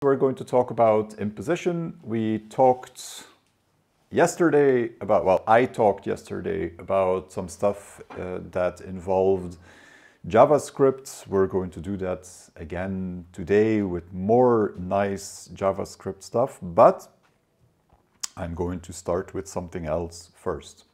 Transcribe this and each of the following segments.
We're going to talk about imposition. We talked yesterday about, well, I talked yesterday about some stuff that involved JavaScript. We're going to do that again today with more nice JavaScript stuff, but I'm going to start with something else first.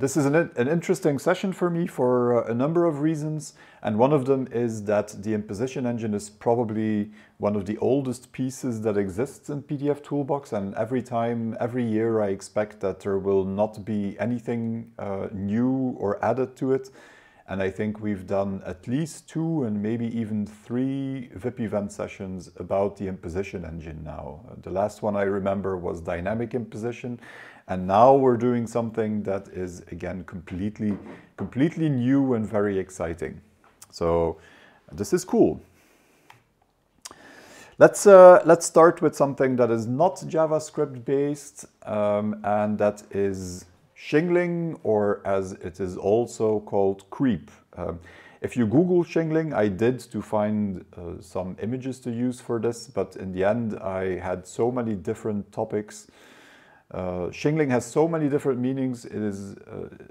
This is an interesting session for me for a number of reasons, and one of them is that the imposition engine is probably one of the oldest pieces that exists in pdfToolbox, and every year I expect that there will not be anything new or added to it. And I think we've done at least 2 and maybe even 3 VIP event sessions about the imposition engine now. The last one I remember was dynamic imposition. And now we're doing something that is, again, completely new and very exciting. So this is cool. Let's start with something that is not JavaScript based, and that is Shingling, or as it is also called, creep. If you Google Shingling, I did to find some images to use for this, but in the end I had so many different topics. Shingling has so many different meanings, it is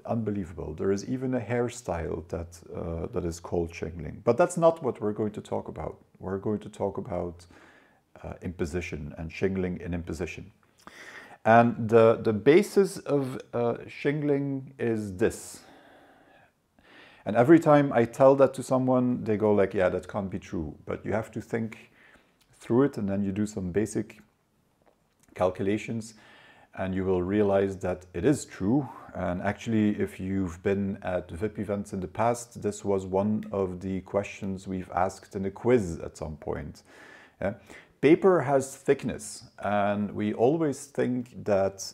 unbelievable. There is even a hairstyle that is called Shingling. But that's not what we're going to talk about. We're going to talk about imposition and Shingling in imposition. And the basis of Shingling is this. And every time I tell that to someone, they go like, yeah, that can't be true. But you have to think through it, and then you do some basic calculations, and you will realize that it is true. And actually, if you've been at VIP events in the past, this was one of the questions we've asked in a quiz at some point. Yeah? Paper has thickness, and we always think that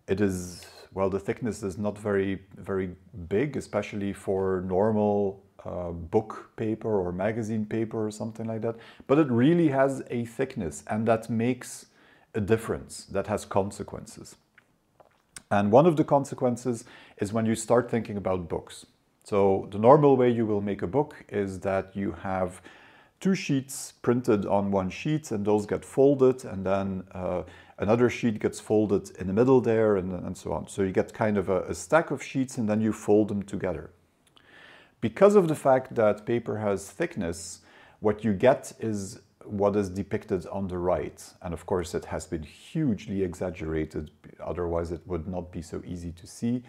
it is, well, the thickness is not very big, especially for normal book paper or magazine paper or something like that. But it really has a thickness, and that makes a difference, that has consequences. And one of the consequences is when you start thinking about books. So the normal way you will make a book is that you have 2 sheets printed on one sheet, and those get folded, and then another sheet gets folded in the middle there, and so on. So you get kind of a stack of sheets, and then you fold them together. Because of the fact that paper has thickness, what you get is what is depicted on the right. And of course it has been hugely exaggerated, otherwise it would not be so easy to see.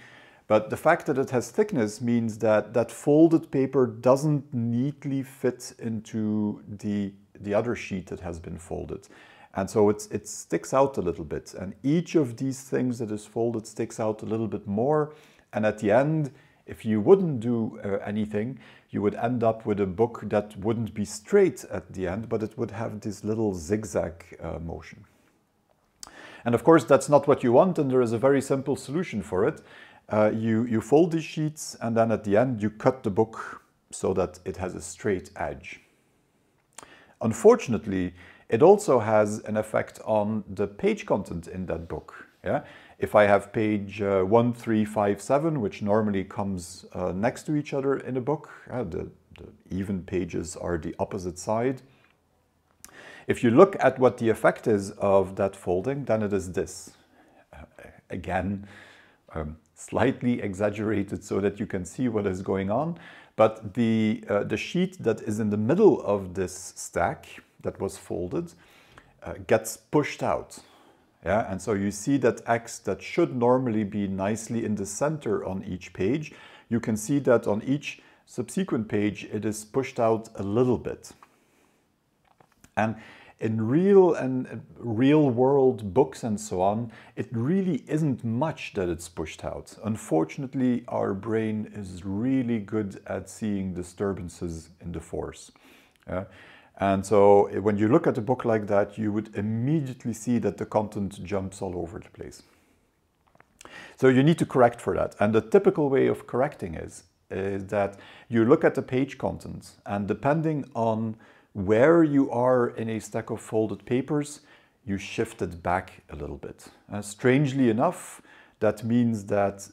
But the fact that it has thickness means that that folded paper doesn't neatly fit into the other sheet that has been folded. And so it sticks out a little bit. And each of these things that is folded sticks out a little bit more. And at the end, if you wouldn't do anything, you would end up with a book that wouldn't be straight at the end, but it would have this little zigzag motion. And of course, that's not what you want, and there is a very simple solution for it. You fold these sheets, and then at the end you cut the book so that it has a straight edge. Unfortunately, it also has an effect on the page content in that book. Yeah? If I have page 1357, which normally comes next to each other in a book, the even pages are the opposite side. If you look at what the effect is of that folding, then it is this. Again, slightly exaggerated so that you can see what is going on. But the sheet that is in the middle of this stack that was folded gets pushed out. Yeah? And so you see that X that should normally be nicely in the center on each page, you can see that on each subsequent page it is pushed out a little bit. And in real world books and so on, it really isn't much that it's pushed out. Unfortunately, our brain is really good at seeing disturbances in the force. Yeah? And so when you look at a book like that, you would immediately see that the content jumps all over the place. So you need to correct for that. And the typical way of correcting is that you look at the page content, and depending on where you are in a stack of folded papers, you shift it back a little bit. Strangely enough, that means that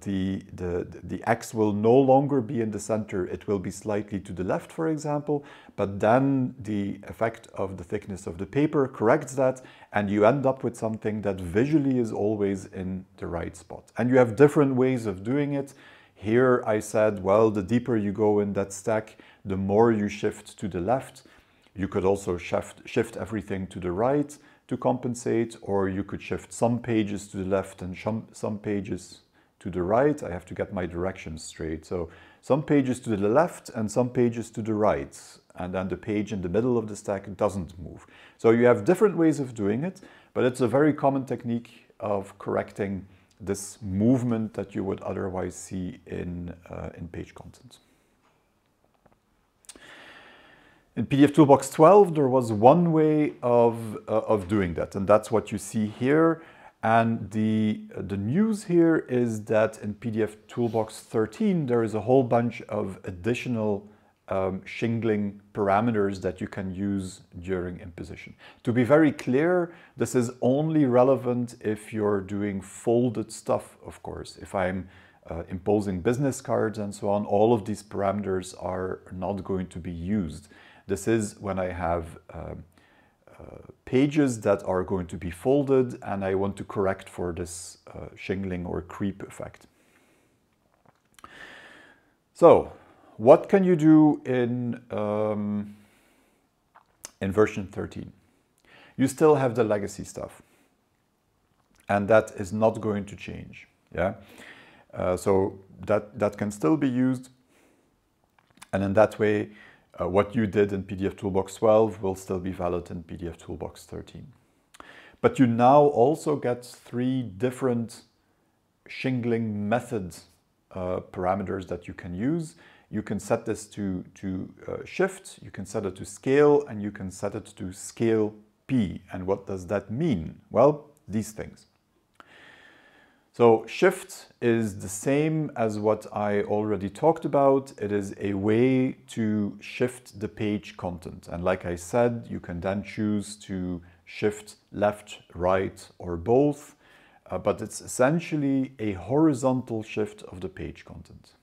the X will no longer be in the center. It will be slightly to the left, for example, but then the effect of the thickness of the paper corrects that, and you end up with something that visually is always in the right spot. And you have different ways of doing it. Here I said, well, the deeper you go in that stack, the more you shift to the left. You could also shift everything to the right to compensate, or you could shift some pages to the left and some pages to the right. I have to get my directions straight. So some pages to the left and some pages to the right, and then the page in the middle of the stack doesn't move. So you have different ways of doing it, but it's a very common technique of correcting this movement that you would otherwise see in page content. In pdfToolbox 12, there was one way of doing that, and that's what you see here. And the news here is that in pdfToolbox 13, there is a whole bunch of additional shingling parameters that you can use during imposition. To be very clear, this is only relevant if you're doing folded stuff, of course. If I'm imposing business cards and so on, all of these parameters are not going to be used. This is when I have pages that are going to be folded and I want to correct for this shingling or creep effect. So, what can you do in version 13? You still have the legacy stuff, and that is not going to change. Yeah, so that can still be used, and in that way, what you did in pdfToolbox 12 will still be valid in pdfToolbox 13. But you now also get 3 different shingling method parameters that you can use. You can set this to shift, you can set it to scale, and you can set it to scale P. And what does that mean? Well, these things. So shift is the same as what I already talked about. It is a way to shift the page content. And like I said, you can then choose to shift left, right, or both. But it's essentially a horizontal shift of the page content.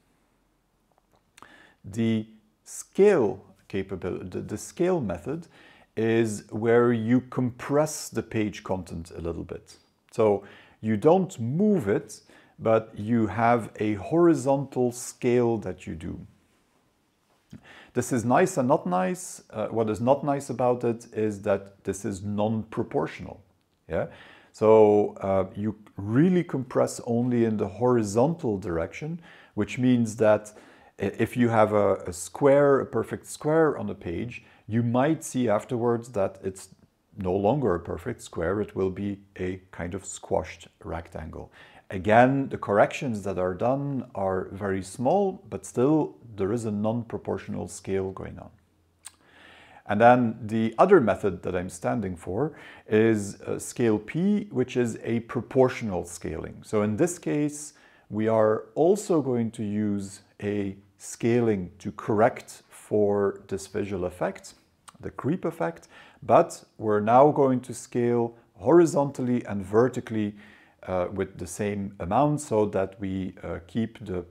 The scale capability, the scale method, is where you compress the page content a little bit. So you don't move it, but you have a horizontal scale that you do. This is nice and not nice. What is not nice about it is that this is non-proportional. Yeah? So you really compress only in the horizontal direction, which means that if you have a square, a perfect square on a page, you might see afterwards that it's no longer a perfect square, it will be a kind of squashed rectangle. Again, the corrections that are done are very small, but still there is a non-proportional scale going on. And then the other method that I'm standing for is scale P, which is a proportional scaling. So in this case, we are also going to use a scaling to correct for this visual effect, the creep effect, but we're now going to scale horizontally and vertically with the same amount so that we keep the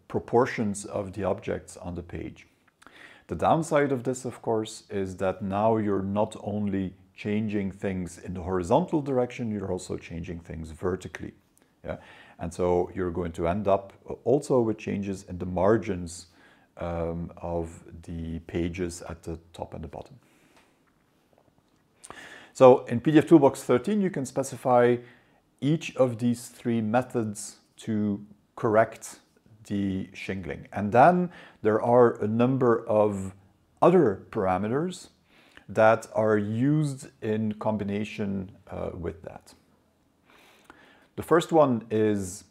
proportions of the objects on the page. The downside of this, of course, is that now you're not only changing things in the horizontal direction, you're also changing things vertically. Yeah? And so you're going to end up also with changes in the margins of the pages at the top and the bottom. So in pdfToolbox 13, you can specify each of these 3 methods to correct the shingling. And then there are a number of other parameters that are used in combination with that. The first one is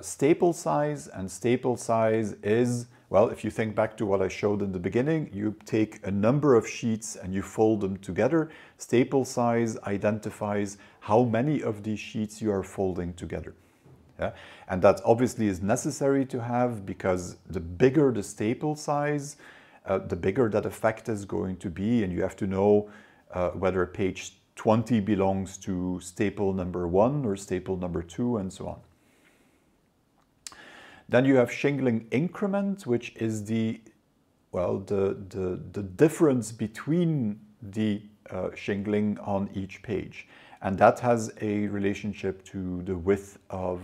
staple size, and staple size is, well, if you think back to what I showed in the beginning, you take a number of sheets and you fold them together. Staple size identifies how many of these sheets you are folding together. Yeah? And that obviously is necessary to have, because the bigger the staple size, the bigger that effect is going to be, and you have to know whether page 20 belongs to staple number 1 or staple number 2, and so on. Then you have shingling increment, which is the difference between the shingling on each page. And that has a relationship to the width of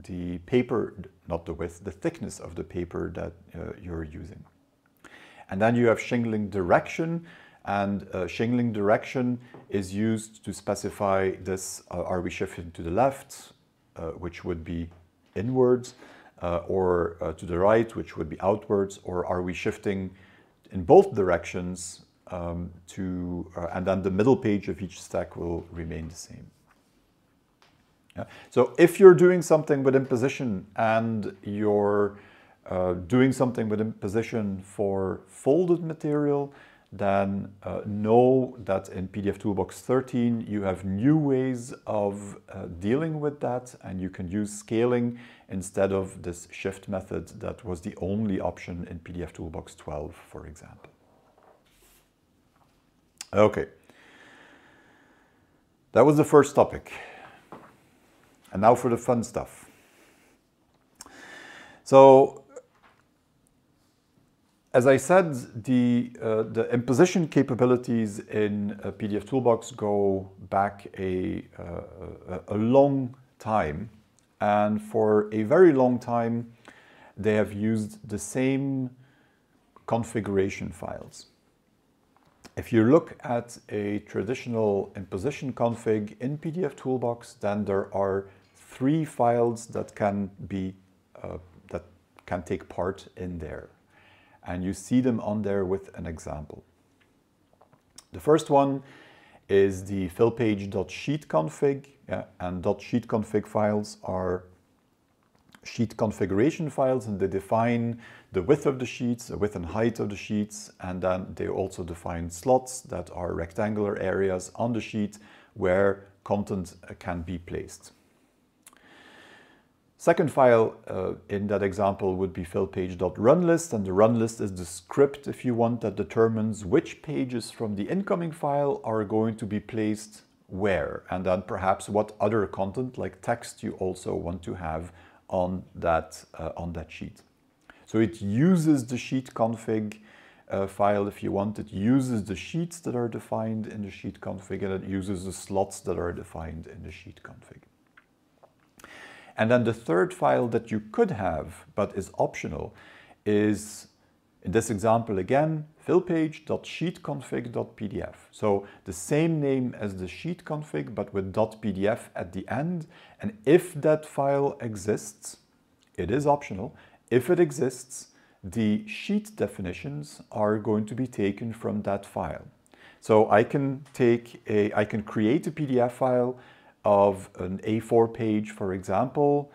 the paper, not the width, the thickness of the paper that you're using. And then you have shingling direction, and shingling direction is used to specify this, are we shifting to the left, which would be inwards, or to the right, which would be outwards, or are we shifting in both directions and then the middle page of each stack will remain the same. Yeah. So if you're doing something with imposition and you're doing something with imposition for folded material, then know that in pdfToolbox 13 you have new ways of dealing with that, and you can use scaling instead of this shift method that was the only option in pdfToolbox 12, for example. Okay, that was the first topic. And now for the fun stuff. So, as I said, the imposition capabilities in pdfToolbox go back a long time, and for a very long time they have used the same configuration files. If you look at a traditional imposition config in pdfToolbox, then there are 3 files that can take part in there. And you see them on there with an example. The first one is the fillpage.sheetconfig, and .sheetconfig files are sheet configuration files, and they define the width of the sheets, the width and height of the sheets, and then they also define slots that are rectangular areas on the sheet where content can be placed. Second file in that example would be fillpage.runlist, and the runlist is the script, if you want, that determines which pages from the incoming file are going to be placed where, and then perhaps what other content like text you also want to have on that sheet. So it uses the sheet config file, if you want. It uses the sheets that are defined in the sheet config, and it uses the slots that are defined in the sheet config. And then the third file that you could have, but is optional, is, in this example again, fillpage.sheetconfig.pdf. So the same name as the sheet config, but with .pdf at the end. And if that file exists, it is optional. If it exists, the sheet definitions are going to be taken from that file. So I can create a PDF file of an A4 page, for example,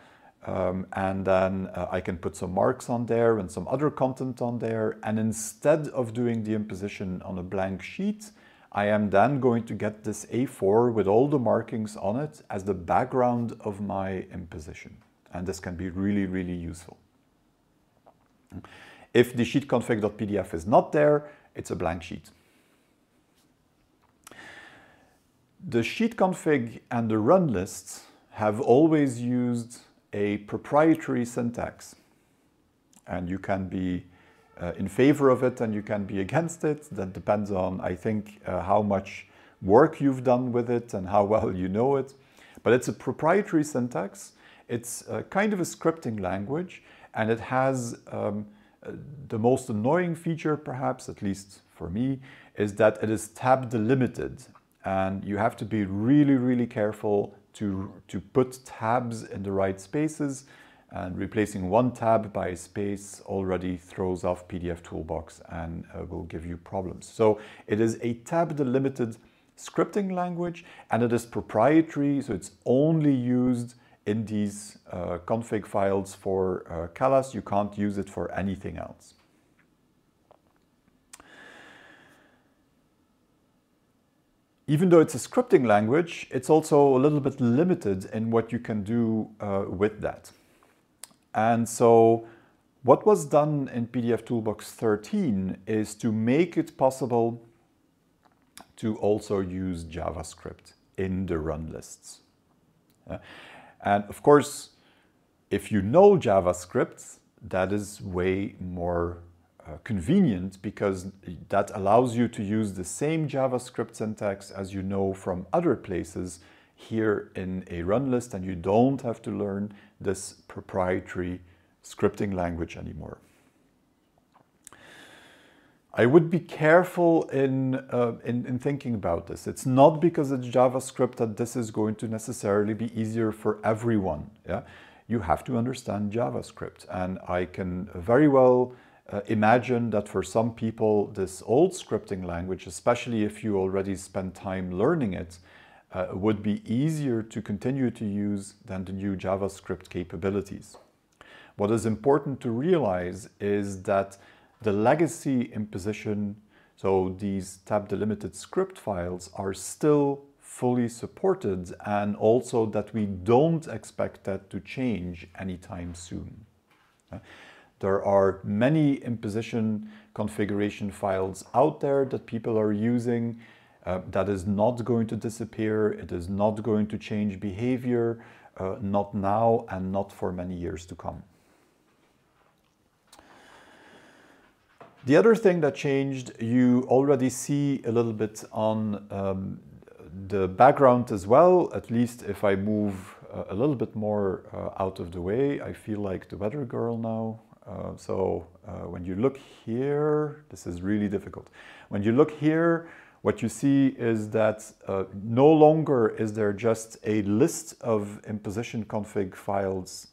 and then I can put some marks on there and some other content on there. And instead of doing the imposition on a blank sheet, I am then going to get this A4 with all the markings on it as the background of my imposition. And this can be really, really useful. If the sheetconfig.pdf is not there, it's a blank sheet. The sheet config and the run lists have always used a proprietary syntax, and you can be in favor of it and you can be against it. That depends on, I think, how much work you've done with it and how well you know it. But it's a proprietary syntax. It's kind of a scripting language, and it has the most annoying feature, perhaps, at least for me, is that it is tab delimited. And you have to be really, really careful to put tabs in the right spaces, and replacing one tab by a space already throws off pdfToolbox and will give you problems. So it is a tab delimited scripting language, and it is proprietary, so it's only used in these config files for callas. You can't use it for anything else. Even though it's a scripting language, it's also a little bit limited in what you can do with that. And so what was done in pdfToolbox 13 is to make it possible to also use JavaScript in the run lists. And of course, if you know JavaScript, that is way more convenient, because that allows you to use the same JavaScript syntax as you know from other places here in a run list, and you don't have to learn this proprietary scripting language anymore. I would be careful in thinking about this. It's not because it's JavaScript that this is going to necessarily be easier for everyone. Yeah? You have to understand JavaScript, and I can very well imagine that for some people this old scripting language, especially if you already spent time learning it, would be easier to continue to use than the new JavaScript capabilities. What is important to realize is that the legacy imposition, so these tab delimited script files, are still fully supported, and also that we don't expect that to change anytime soon. There are many imposition configuration files out there that people are using. That is not going to disappear. It is not going to change behavior, not now and not for many years to come. The other thing that changed, you already see a little bit on the background as well. At least if I move a little bit more out of the way, I feel like the weather girl now. When you look here, this is really difficult. When you look here, what you see is that no longer is there just a list of imposition config files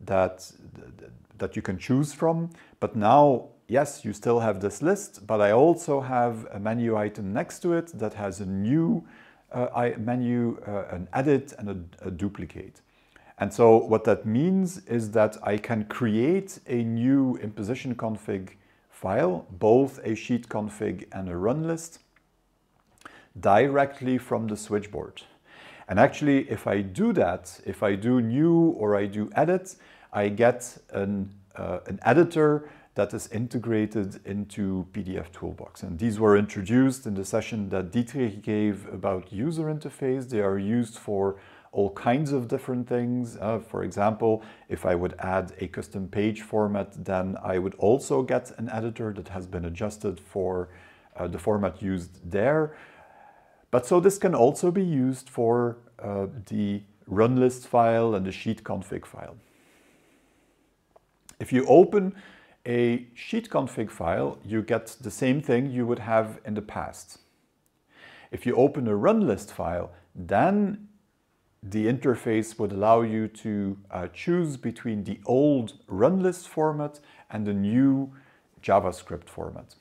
that you can choose from, but now, yes, you still have this list, but I also have a menu item next to it that has a new menu, an edit and a duplicate. And so what that means is that I can create a new imposition config file, both a sheet config and a run list, directly from the switchboard. And actually, if I do that, if I do new or I do edit, I get an editor that is integrated into pdfToolbox. And these were introduced in the session that Dietrich gave about user interface. They are used for all kinds of different things. For example, if I would add a custom page format, then I would also get an editor that has been adjusted for the format used there. But so this can also be used for the run list file and the sheet config file. If you open a sheet config file, you get the same thing you would have in the past. If you open a run list file, then the interface would allow you to choose between the old run list format and the new JavaScript format.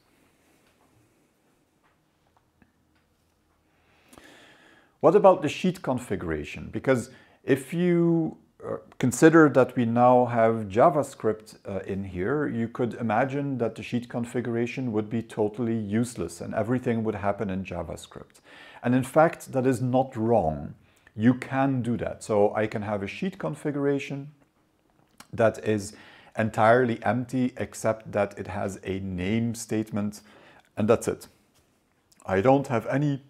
What about the sheet configuration? Because if you consider that we now have JavaScript in here, you could imagine that the sheet configuration would be totally useless and everything would happen in JavaScript. And in fact, that is not wrong. You can do that. So I can have a sheet configuration that is entirely empty, except that it has a name statement, and that's it. I don't have any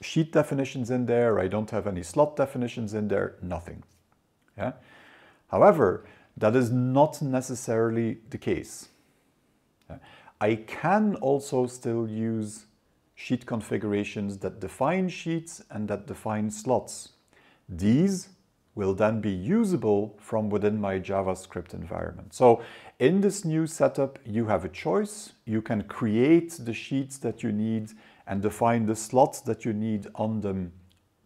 sheet definitions in there. I don't have any slot definitions in there, nothing. Yeah? However, that is not necessarily the case. I can also still use sheet configurations that define sheets and that define slots. These will then be usable from within my JavaScript environment. So in this new setup, you have a choice. You can create the sheets that you need and define the slots that you need on them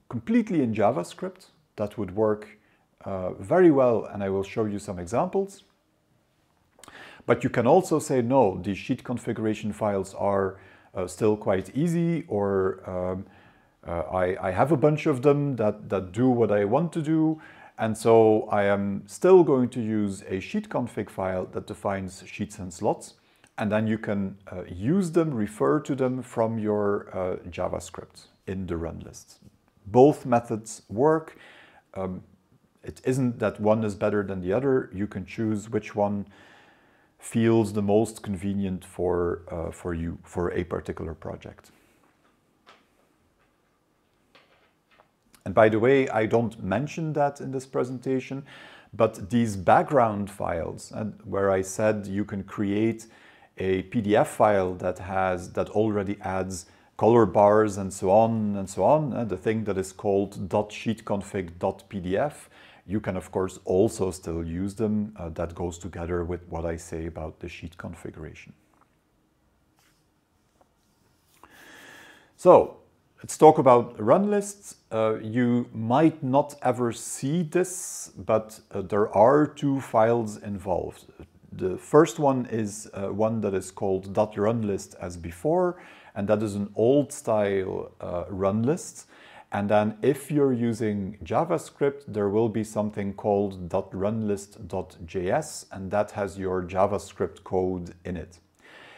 completely in JavaScript. That would work very well, and I will show you some examples. But you can also say, no, these sheet configuration files are still quite easy, or I have a bunch of them that do what I want to do, and so I am still going to use a sheet config file that defines sheets and slots, and then you can use them, refer to them from your JavaScript in the run list. Both methods work. It isn't that one is better than the other. You can choose which one feels the most convenient for you, for a particular project. And by the way, I don't mention that in this presentation, but these background files, where I said you can create a PDF file that already adds color bars and so on, the thing that is called .sheetconfig.pdf, you can of course also still use them. That goes together with what I say about the sheet configuration. So let's talk about Runlist. You might not ever see this, but there are two files involved. The first one is one that is called .runlist as before, and that is an old style Runlist. And then if you're using JavaScript, there will be something called .runlist.js, and that has your JavaScript code in it.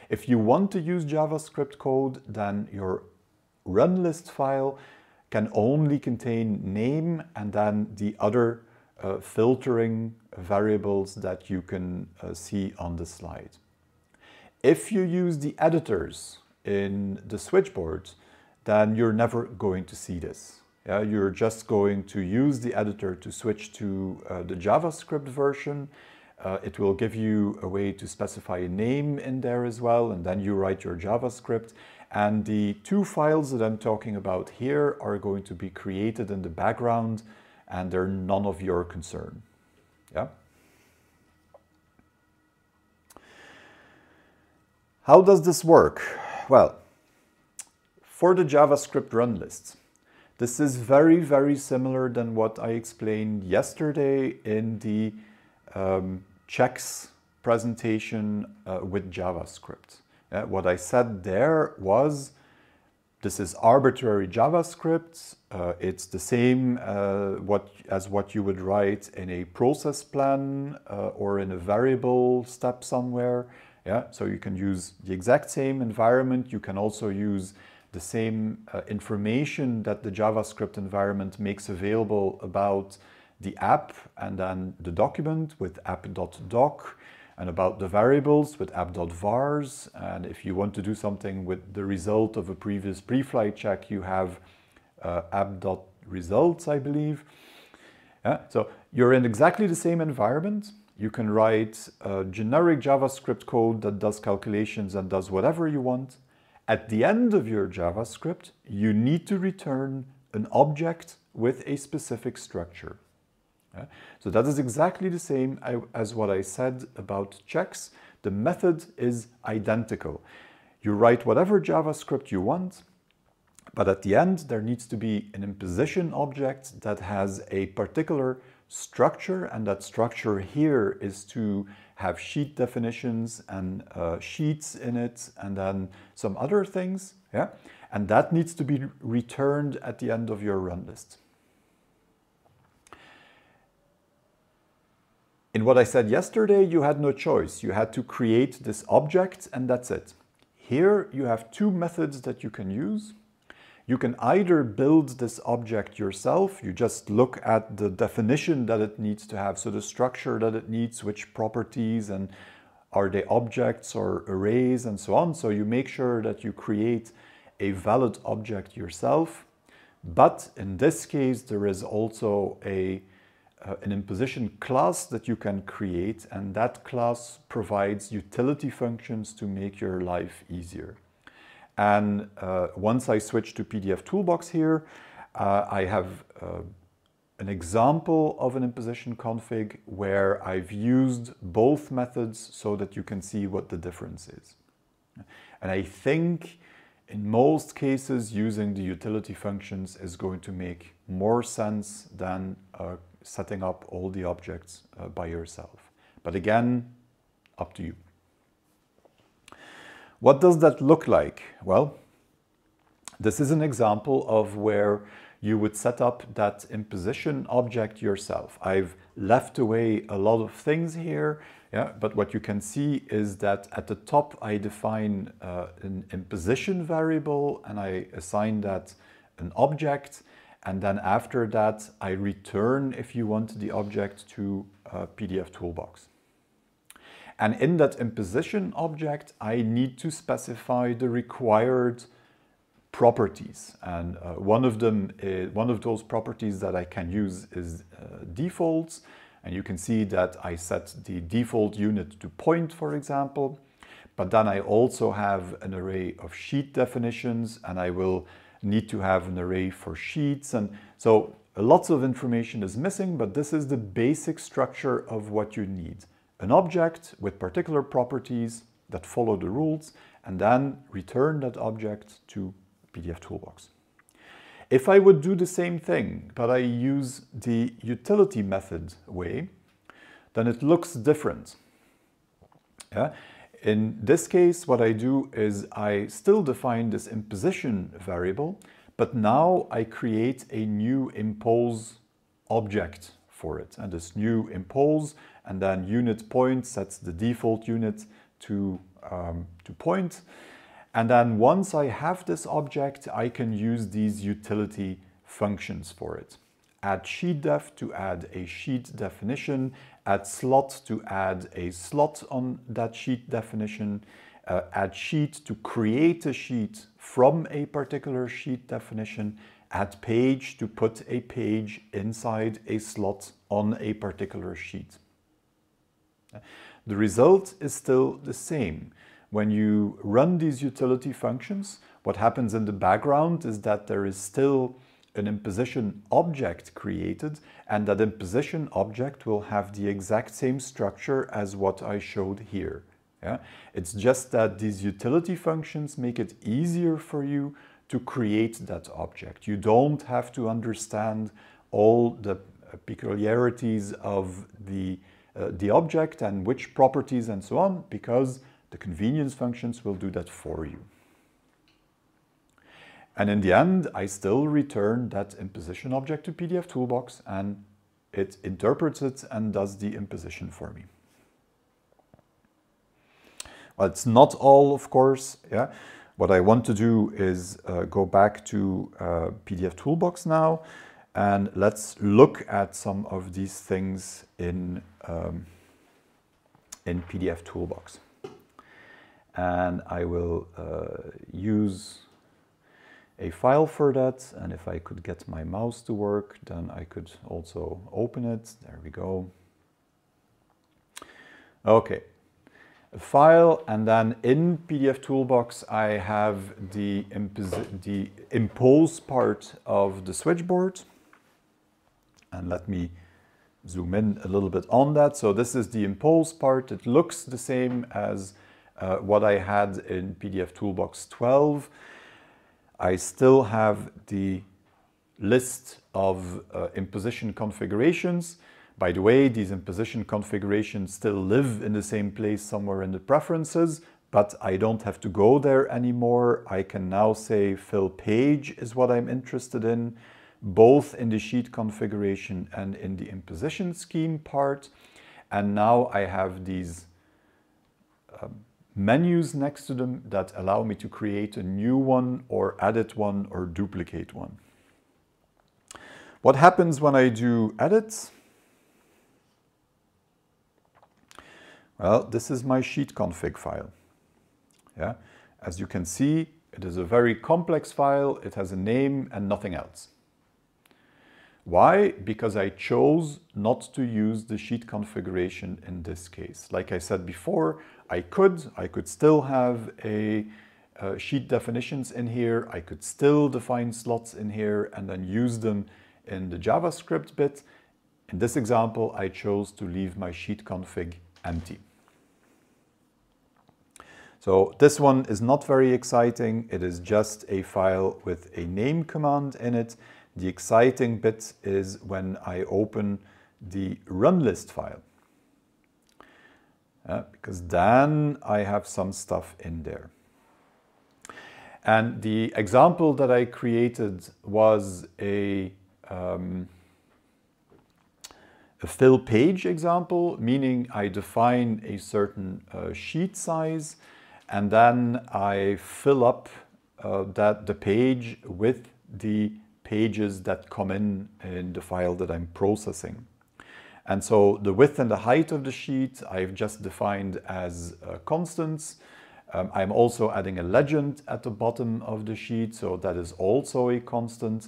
If you want to use JavaScript code, then your Runlist file can only contain name and then the other filtering variables that you can see on the slide. If you use the editors in the switchboard, then you're never going to see this. Yeah, you're just going to use the editor to switch to the JavaScript version. It will give you a way to specify a name in there as well, and then you write your JavaScript. And the two files that I'm talking about here are going to be created in the background, and they're none of your concern. Yeah? How does this work? Well, for the JavaScript run list, this is very, very similar than what I explained yesterday in the checks presentation with JavaScript. What I said there was, this is arbitrary JavaScript. It's the same as what you would write in a process plan or in a variable step somewhere. Yeah, so you can use the exact same environment. You can also use the same information that the JavaScript environment makes available about the app and then the document with app.doc, and about the variables with app.vars. And if you want to do something with the result of a previous pre-flight check, you have app.results, I believe. Yeah, so you're in exactly the same environment. You can write generic JavaScript code that does calculations and does whatever you want. At the end of your JavaScript, you need to return an object with a specific structure. Yeah? So that is exactly the same as what I said about checks. The method is identical. You write whatever JavaScript you want, but at the end there needs to be an imposition object that has a particular structure, and that structure here is to have sheet definitions and sheets in it, and then some other things. Yeah? And that needs to be returned at the end of your run list. In what I said yesterday, you had no choice. You had to create this object and that's it. Here you have two methods that you can use. You can either build this object yourself. You just look at the definition that it needs to have, so the structure that it needs, which properties, and are they objects or arrays and so on. So you make sure that you create a valid object yourself. But in this case, there is also an imposition class that you can create, and that class provides utility functions to make your life easier. And once I switch to pdfToolbox here, I have an example of an imposition config where I've used both methods so that you can see what the difference is. And I think in most cases using the utility functions is going to make more sense than setting up all the objects by yourself. But again, up to you. What does that look like? Well, this is an example of where you would set up that imposition object yourself. I've left away a lot of things here, yeah, but what you can see is that at the top I define an imposition variable and I assign that an object, and then after that I return, if you want, the object to pdfToolbox. And in that imposition object, I need to specify the required properties, and one of those properties that I can use is defaults, and you can see that I set the default unit to point, for example, but then I also have an array of sheet definitions, and I will need to have an array for sheets, and so lots of information is missing, but this is the basic structure of what you need. An object with particular properties that follow the rules, and then return that object to pdfToolbox. If I would do the same thing, but I use the utility method way, then it looks different. Yeah? In this case, what I do is I still define this imposition variable, but now I create a new impose object for it. And this new impose, and then unit point sets the default unit to point. And then once I have this object, I can use these utility functions for it. Add sheet def to add a sheet definition, add slot to add a slot on that sheet definition, add sheet to create a sheet from a particular sheet definition, add page to put a page inside a slot on a particular sheet. The result is still the same. When you run these utility functions, what happens in the background is that there is still an imposition object created, and that imposition object will have the exact same structure as what I showed here. Yeah? It's just that these utility functions make it easier for you to create that object. You don't have to understand all the peculiarities of the object and which properties and so on, because the convenience functions will do that for you. And in the end, I still return that imposition object to pdfToolbox, and it interprets it and does the imposition for me. Well, it's not all, of course. Yeah. What I want to do is go back to pdfToolbox now, and let's look at some of these things in pdfToolbox. And I will use a file for that, and if I could get my mouse to work, then I could also open it. There we go. Okay, a file, and then in pdfToolbox I have the impose part of the switchboard. And let me zoom in a little bit on that. So this is the impose part. It looks the same as what I had in pdfToolbox 12. I still have the list of imposition configurations. By the way, these imposition configurations still live in the same place somewhere in the preferences, but I don't have to go there anymore. I can now say fill page is what I'm interested in, both in the sheet configuration and in the imposition scheme part. And now I have these menus next to them that allow me to create a new one or edit one or duplicate one. What happens when I do edits? Well, this is my sheet config file. Yeah? As you can see, it is a very complex file. It has a name and nothing else. Why? Because I chose not to use the sheet configuration in this case. Like I said before, I could still have a sheet definitions in here. I could still define slots in here and then use them in the JavaScript bit. In this example, I chose to leave my sheet config empty. So this one is not very exciting. It is just a file with a name command in it. The exciting bit is when I open the Runlist file. Because then I have some stuff in there. And the example that I created was a fill page example, meaning I define a certain sheet size, and then I fill up the page with the pages that come in the file that I'm processing. And so the width and the height of the sheet I've just defined as constants. I'm also adding a legend at the bottom of the sheet, so that is also a constant.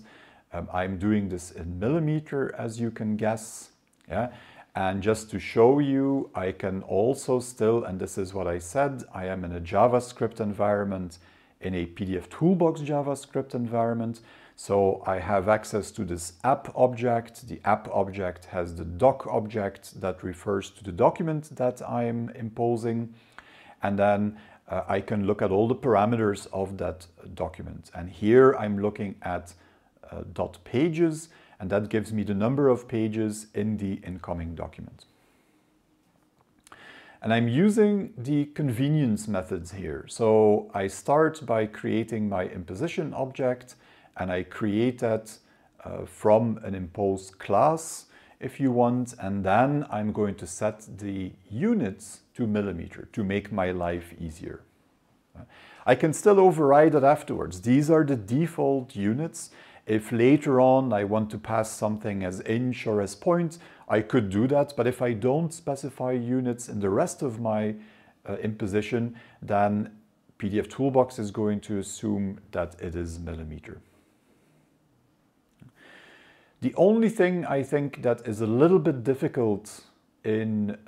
I'm doing this in millimeter, as you can guess. Yeah? And just to show you, I can also still, and this is what I said, I am in a JavaScript environment, in a pdfToolbox JavaScript environment. So I have access to this app object. The app object has the doc object that refers to the document that I'm imposing. And then I can look at all the parameters of that document. And here I'm looking at dot pages, and that gives me the number of pages in the incoming document. And I'm using the convenience methods here. So I start by creating my imposition object, and I create that from an imposed class, if you want, and then I'm going to set the units to millimeter to make my life easier. I can still override it afterwards. These are the default units. If later on I want to pass something as inch or as point, I could do that, but if I don't specify units in the rest of my imposition, then pdfToolbox is going to assume that it is millimeter. The only thing I think that is a little bit difficult in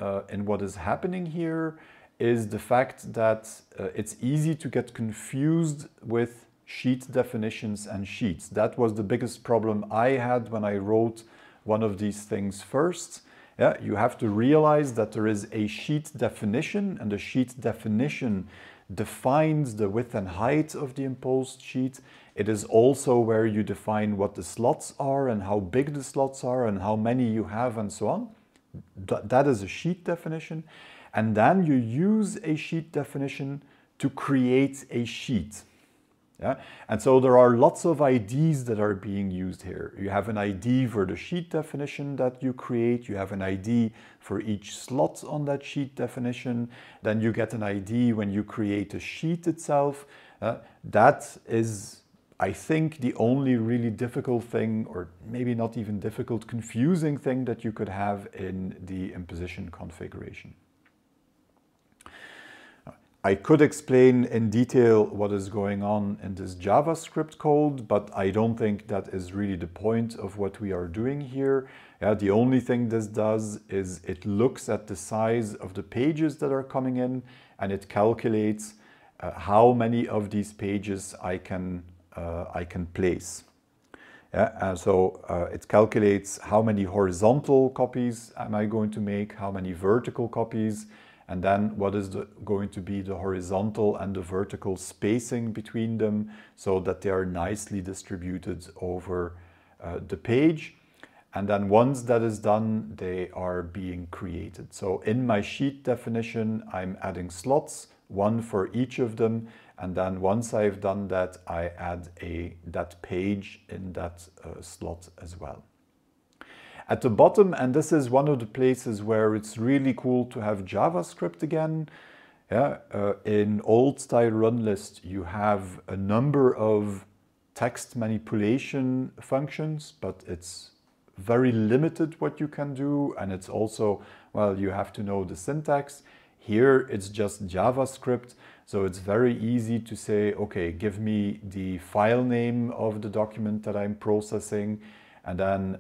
what is happening here is the fact that it's easy to get confused with sheet definitions and sheets. That was the biggest problem I had when I wrote one of these things first. Yeah, you have to realize that there is a sheet definition, and the sheet definition defines the width and height of the imposed sheet. It is also where you define what the slots are and how big the slots are and how many you have and so on. That is a sheet definition. And then you use a sheet definition to create a sheet. Yeah? And so there are lots of IDs that are being used here. You have an ID for the sheet definition that you create. You have an ID for each slot on that sheet definition. Then you get an ID when you create a sheet itself. That is, I think, the only really difficult thing, or maybe not even difficult, confusing thing that you could have in the imposition configuration. I could explain in detail what is going on in this JavaScript code, but I don't think that is really the point of what we are doing here. The only thing this does is it looks at the size of the pages that are coming in, and it calculates how many of these pages I can place. So it calculates how many horizontal copies am I going to make, how many vertical copies, and then what is going to be the horizontal and the vertical spacing between them so that they are nicely distributed over the page. And then once that is done, they are being created. So in my sheet definition, I'm adding slots, one for each of them. And then once I've done that, I add that page in that slot as well. At the bottom, and this is one of the places where it's really cool to have JavaScript again. In old style Runlist, you have a number of text manipulation functions, but it's very limited what you can do. And it's also, well, you have to know the syntax. Here, it's just JavaScript. So it's very easy to say, okay, give me the file name of the document that I'm processing, and then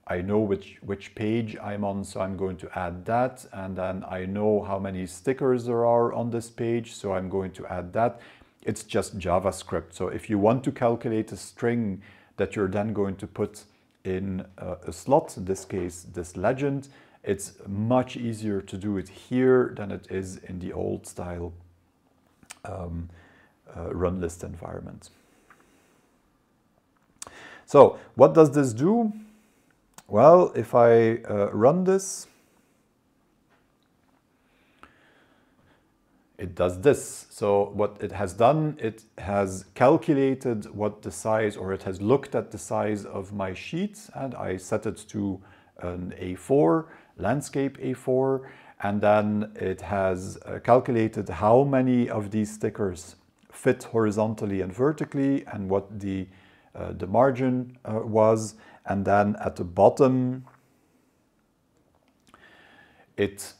I know which page I'm on, so I'm going to add that. And then I know how many stickers there are on this page, so I'm going to add that. It's just JavaScript. So if you want to calculate a string that you're then going to put in a slot, in this case, this legend, it's much easier to do it here than it is in the old style Runlist environment. So what does this do? Well, if I run this, it does this. So what it has done, it has calculated what the size, or it has looked at the size of my sheet, and I set it to an A4, landscape A4, and then it has calculated how many of these stickers fit horizontally and vertically, and what the margin was. And then at the bottom, it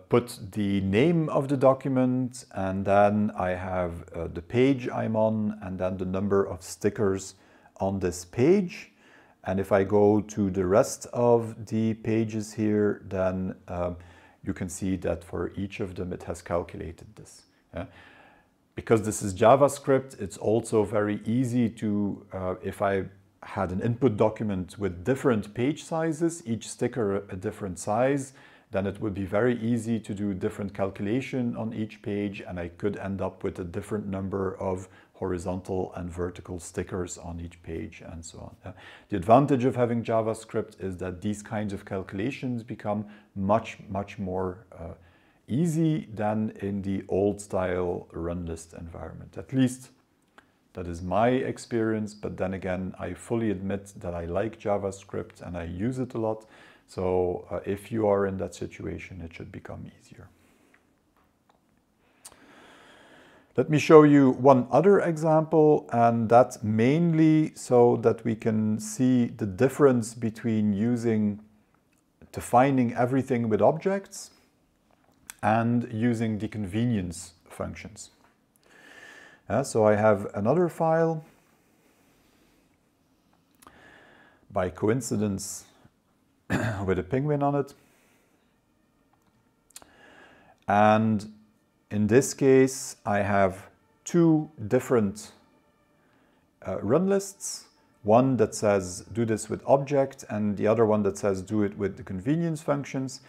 put the name of the document, and then I have the page I'm on, and then the number of stickers on this page. And if I go to the rest of the pages here, then you can see that for each of them it has calculated this. Yeah? Because this is JavaScript, it's also very easy to, if I had an input document with different page sizes, each sticker a different size, then it would be very easy to do different calculation on each page, and I could end up with a different number of horizontal and vertical stickers on each page and so on. The advantage of having JavaScript is that these kinds of calculations become much more easy than in the old style Runlist environment. At least that is my experience, but then again, I fully admit that I like JavaScript and I use it a lot. So if you are in that situation, it should become easier. Let me show you one other example, and that's mainly so that we can see the difference between defining everything with objects and using the convenience functions. So I have another file. By coincidence, with a penguin on it. And in this case, I have two different run lists. One that says do this with object, and the other one that says do it with the convenience functions.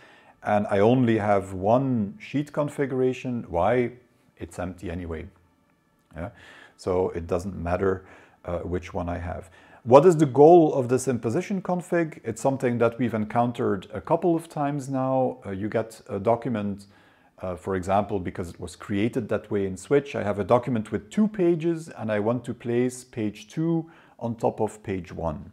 And I only have one sheet configuration. Why? It's empty anyway. Yeah? So it doesn't matter which one I have. What is the goal of this imposition config? It's something that we've encountered a couple of times now. You get a document, for example, because it was created that way in Switch. I have a document with 2 pages and I want to place page 2 on top of page 1.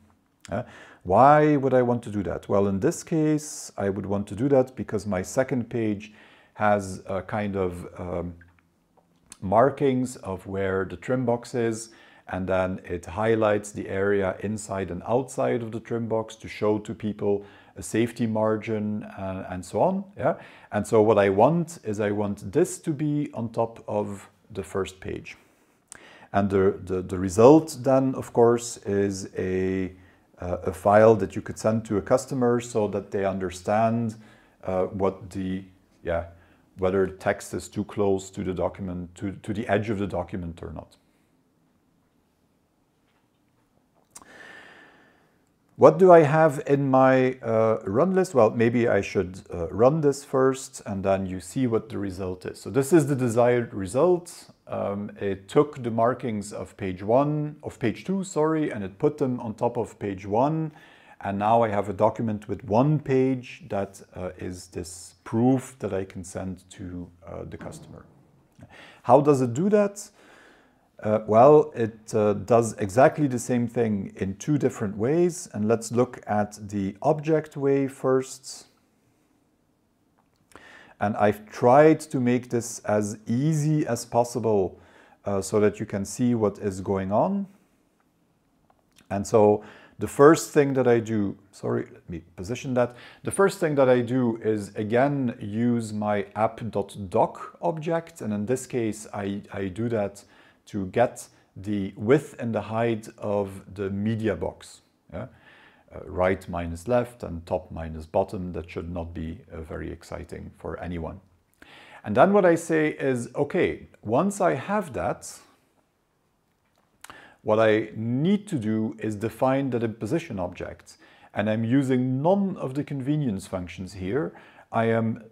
Why would I want to do that? Well, in this case, I would want to do that because my second page has a kind of markings of where the trim box is, and then it highlights the area inside and outside of the trim box to show to people a safety margin and so on. Yeah? And so what I want is I want this to be on top of the first page. And the result then, of course, is a file that you could send to a customer so that they understand whether the text is too close to the document, to the edge of the document or not. What do I have in my run list? Well, maybe I should run this first and then you see what the result is. So this is the desired result. It took the markings of page 2, sorry, and it put them on top of page 1. And now I have a document with 1 page that is this proof that I can send to the customer. How does it do that? Well, it does exactly the same thing in 2 different ways. And let's look at the object way first. And I've tried to make this as easy as possible so that you can see what is going on. And so the first thing that I do, sorry, let me position that. The first thing that I do is again use my app.doc object. And in this case, I do that to get the width and the height of the media box. Yeah? Right minus left and top minus bottom. That should not be very exciting for anyone. And then what I say is, okay, once I have that, what I need to do is define that imposition object. And I'm using none of the convenience functions here. I am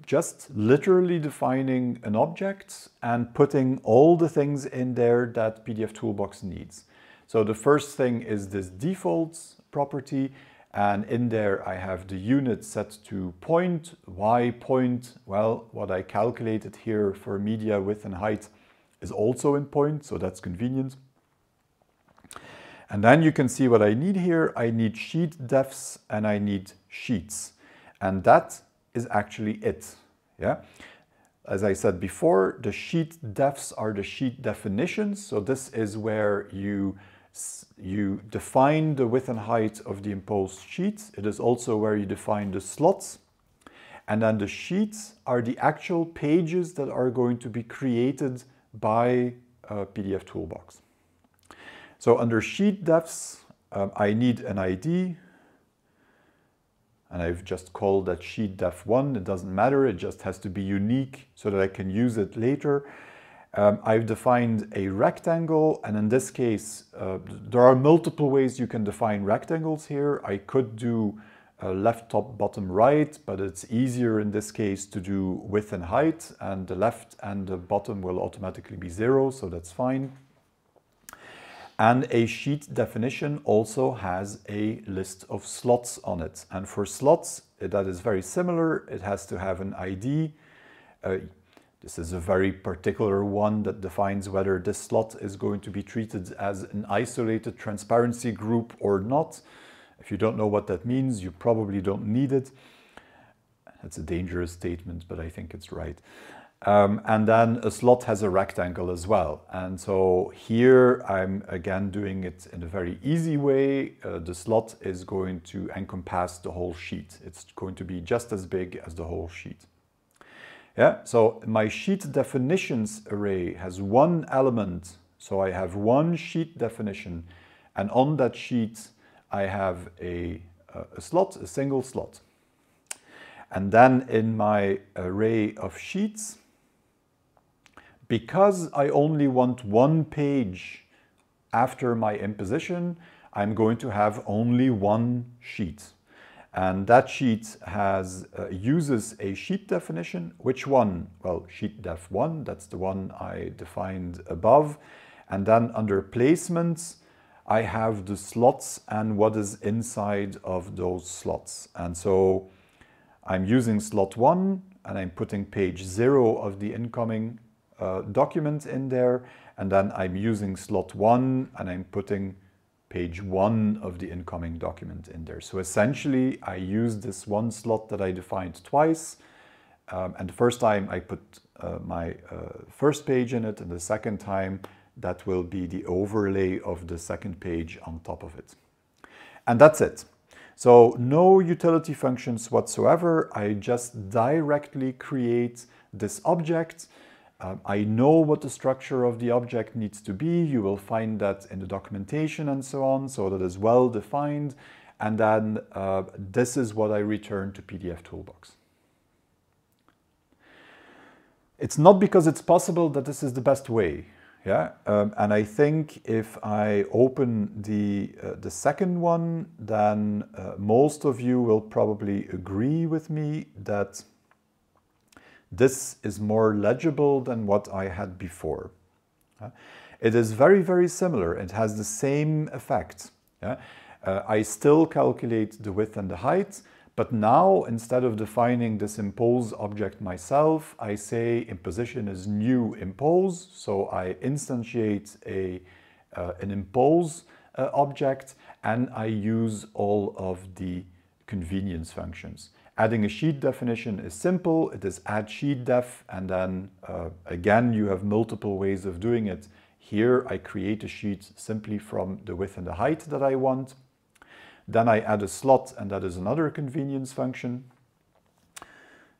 just literally defining an object and putting all the things in there that pdfToolbox needs. So the first thing is this defaults property, and in there I have the unit set to point. Why point? Well, what I calculated here for media width and height is also in point, so that's convenient. And then you can see what I need here. I need sheet defs and I need sheets. And that is actually it. Yeah. As I said before, the sheet defs are the sheet definitions. So this is where you define the width and height of the imposed sheet. It is also where you define the slots. And then the sheets are the actual pages that are going to be created by pdfToolbox. So under sheet defs, I need an ID, and I've just called that sheet def1. It doesn't matter, it just has to be unique so that I can use it later. I've defined a rectangle, and in this case, there are multiple ways you can define rectangles here. I could do left, top, bottom, right, but it's easier in this case to do width and height, and the left and the bottom will automatically be 0, so that's fine. And a sheet definition also has a list of slots on it. And for slots, that is very similar. It has to have an ID. This is a very particular one that defines whether this slot is going to be treated as an isolated transparency group or not. If you don't know what that means, you probably don't need it. That's a dangerous statement, but I think it's right. And then a slot has a rectangle as well. And so here I'm again doing it in a very easy way. The slot is going to encompass the whole sheet. It's going to be just as big as the whole sheet. Yeah, so my sheet definitions array has one element. So I have one sheet definition, and on that sheet I have a slot, a single slot. And then in my array of sheets, because I only want one page after my imposition, I'm going to have only one sheet. And that sheet has uses a sheet definition. Which one? Well, sheet def1, that's the one I defined above. And then under placements, I have the slots and what is inside of those slots. And so I'm using slot 1 and I'm putting page 0 of the incoming document in there, and then I'm using slot 1 and I'm putting page 1 of the incoming document in there. So essentially I use this one slot that I defined twice, and the first time I put my first page in it, and the second time that will be the overlay of the second page on top of it. And that's it. So no utility functions whatsoever. I just directly create this object. I know what the structure of the object needs to be. You will find that in the documentation and so on, so that is well defined. And then this is what I return to pdfToolbox. It's not because it's possible that this is the best way. Yeah, and I think if I open the second one, then most of you will probably agree with me that this is more legible than what I had before. It is very, very similar. It has the same effect. Yeah? I still calculate the width and the height, but now instead of defining this impose object myself, I say imposition is new impose. So I instantiate an impose object, and I use all of the convenience functions. Adding a sheet definition is simple. It is add sheet def, and then again you have multiple ways of doing it. Here I create a sheet simply from the width and the height that I want. Then I add a slot, and that is another convenience function.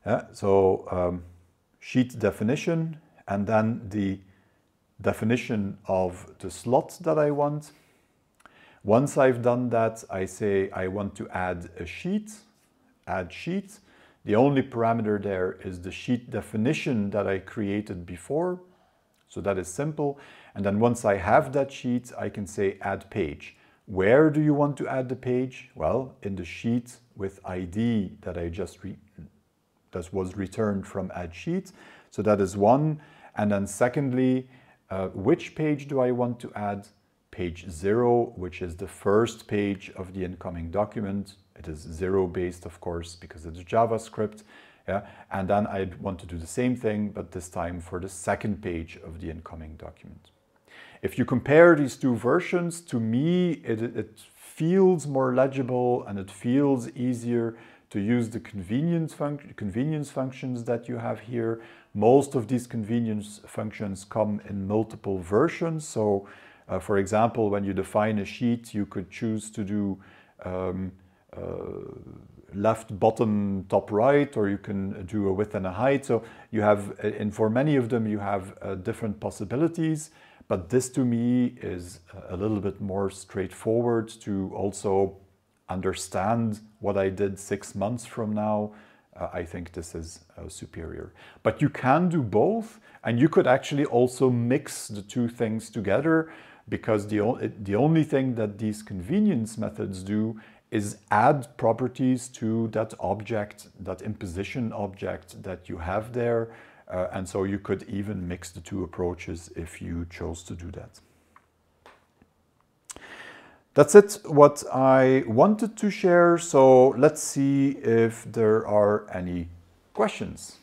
Yeah, so sheet definition, and then the definition of the slot that I want. Once I've done that, I say I want to add a sheet. Add sheet. The only parameter there is the sheet definition that I created before. So that is simple. And then once I have that sheet, I can say add page. Where do you want to add the page? Well, in the sheet with ID that I just that was returned from add sheet. So that is one. And then secondly, which page do I want to add? Page 0, which is the first page of the incoming document. It is 0 based, of course, because it's JavaScript. Yeah? And then I'd want to do the same thing, but this time for the second page of the incoming document. If you compare these two versions, to me, it feels more legible and it feels easier to use the convenience functions that you have here. Most of these convenience functions come in multiple versions. So, for example, when you define a sheet, you could choose to do left, bottom, top, right, or you can do a width and a height. So you have, and for many of them, you have different possibilities. But this to me is a little bit more straightforward to also understand what I did 6 months from now. I think this is superior. But you can do both, and you could actually also mix the two things together, because the only thing that these convenience methods do is add properties to that object, that imposition object that you have there. And so you could even mix the two approaches if you chose to do that. That's it, what I wanted to share. So let's see if there are any questions.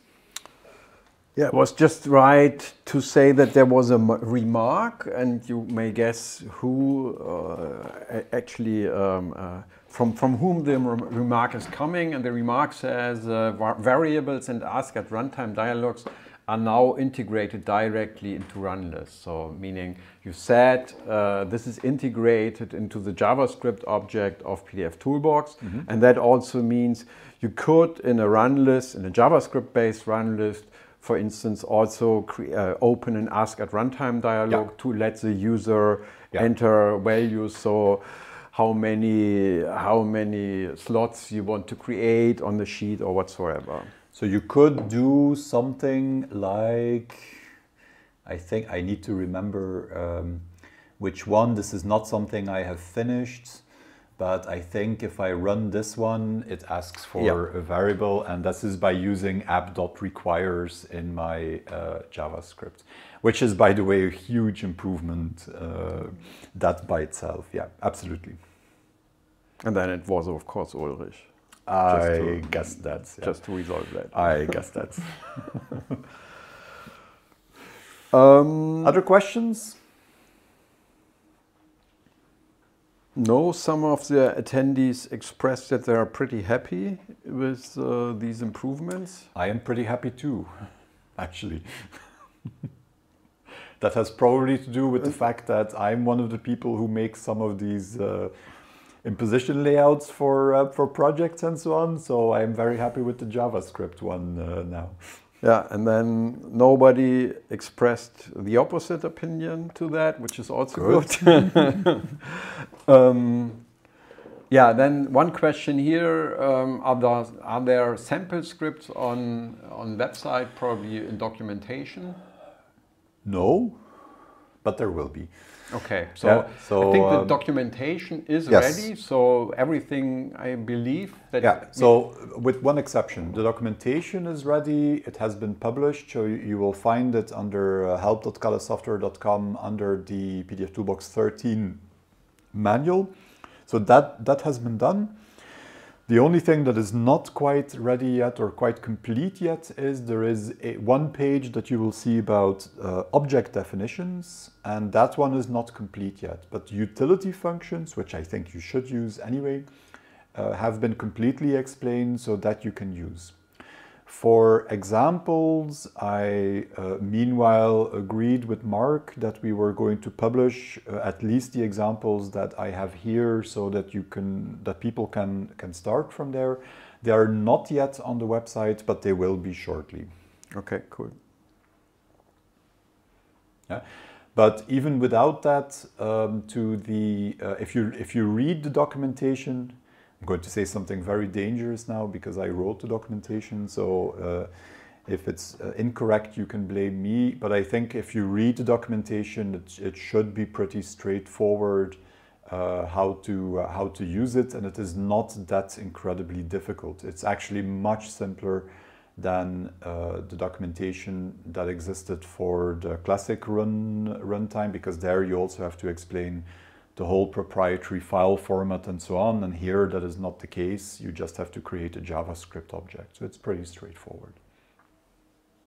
Yeah, it was just right to say that there was a remark, and you may guess who actually, from whom the remark is coming. And the remark says variables and ask at runtime dialogues are now integrated directly into Runlist. So meaning you said this is integrated into the JavaScript object of pdfToolbox. And that also means you could, in a Runlist, in a JavaScript-based Runlist, for instance, also open an ask at runtime dialog to let the user enter values. So how many slots you want to create on the sheet or whatsoever. So you could do something like, I think I need to remember which one. This is not something I have finished, but I think if I run this one, it asks for a variable, and this is by using app.requires in my JavaScript, which is, by the way, a huge improvement, that by itself. Yeah, absolutely. And then it was, of course, Ulrich. I guess that's... Yeah. Just to resolve that. I guess that's... Other questions? No, some of the attendees expressed that they are pretty happy with these improvements. I am pretty happy too, actually. That has probably to do with the fact that I'm one of the people who makes some of these imposition layouts for projects and so on. So I'm very happy with the JavaScript one now. Yeah, and then nobody expressed the opposite opinion to that, which is also good. Yeah, then one question here, are there sample scripts on website, probably in documentation? No, but there will be. Okay, so I think the documentation is ready, so everything, I believe that... Yeah, so with one exception, the documentation is ready, it has been published, so you will find it under help.callassoftware.com under the pdfToolbox 13 manual. So that has been done. The only thing that is not quite ready yet or quite complete yet is there is one page that you will see about object definitions, and that one is not complete yet. But utility functions, which I think you should use anyway, have been completely explained so that you can use. For examples, I meanwhile agreed with Mark that we were going to publish at least the examples that I have here, so that people can start from there. They are not yet on the website, but they will be shortly. Okay, cool. Yeah. But even without that, if you read the documentation, I'm going to say something very dangerous now because I wrote the documentation, so if it's incorrect you can blame me, but I think if you read the documentation it should be pretty straightforward how to use it, and it is not that incredibly difficult. It's actually much simpler than the documentation that existed for the classic runtime, because there you also have to explain the whole proprietary file format and so on, and here that is not the case. You just have to create a JavaScript object, so it's pretty straightforward.